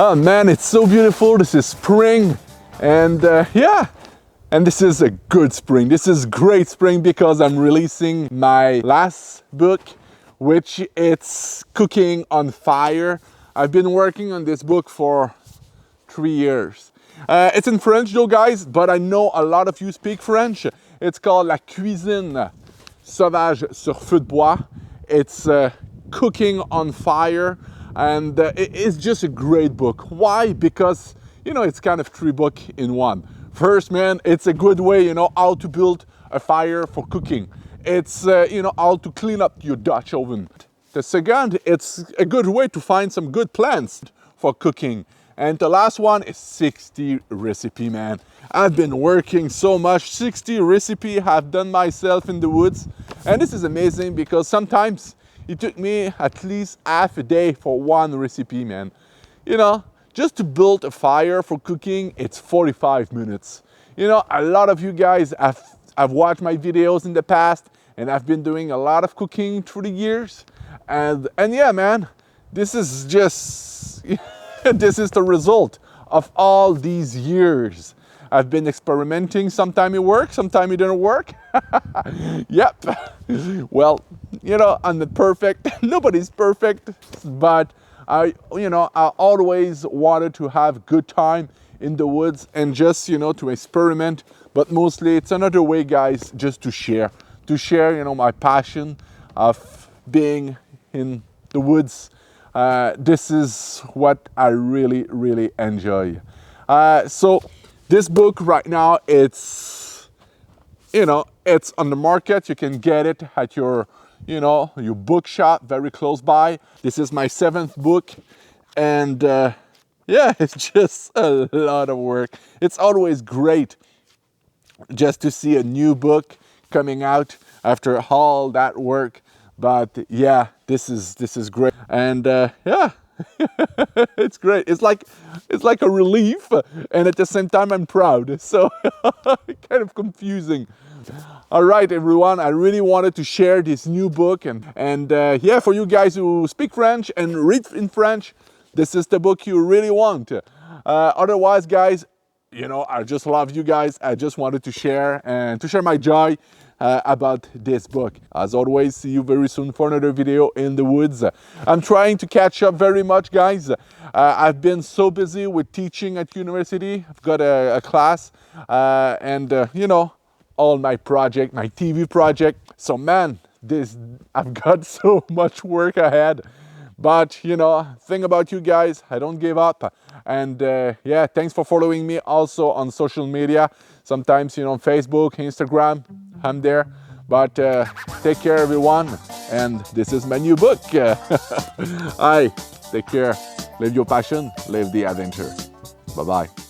Oh man, it's so beautiful. This is spring, and yeah, and this is a good spring. This is great spring because I'm releasing my last book, which it's Cooking on Fire. I've been working on this book for 3 years. It's in French though, guys, but I know a lot of you speak French. It's called La cuisine sauvage sur feu de bois. It's Cooking on Fire. And it's just a great book. Why? Because, you know, it's kind of 3 books in one. First, man, it's a good way, you know, how to build a fire for cooking. It's, you know, how to clean up your Dutch oven. The second, it's a good way to find some good plants for cooking. And the last one is 60 recipe, man. I've been working so much. 60 recipe I've done myself in the woods. And this is amazing because sometimes it took me at least half a day for one recipe, man. You know, just to build a fire for cooking, it's 45 minutes. You know, a lot of you guys have watched my videos in the past, and I've been doing a lot of cooking through the years. And yeah, man, this is just, this is the result of all these years. I've been experimenting. Sometimes it works, sometimes it didn't work. Yep. Well, you know, I'm not perfect. Nobody's perfect. But I always wanted to have good time in the woods and just, you know, to experiment. But mostly it's another way, guys, just to share, you know, my passion of being in the woods. This is what I really, really enjoy. So this book right now, it's, you know, it's on the market. You can get it at your, you know, your bookshop very close by. This is my 7th book, and yeah, it's just a lot of work. It's always great just to see a new book coming out after all that work. But yeah, this is great, and yeah. It's great. It's like a relief, and at the same time I'm proud. So kind of confusing. All right, everyone. I really wanted to share this new book, and yeah, for you guys who speak French and read in French, this is the book you really want. Otherwise, guys, you know, I just love you guys. I just wanted to share my joy about this book. As always, see you very soon for another video in the woods. I'm trying to catch up very much, guys. I've been so busy with teaching at university. I've got a class and you know, all my project, my TV project. So man, I've got so much work ahead. But you know, thing about you guys, I don't give up. And yeah, thanks for following me also on social media. Sometimes, you know, Facebook, Instagram, I'm there. But take care, everyone. And this is my new book. Hi, take care. Live your passion, live the adventure. Bye-bye.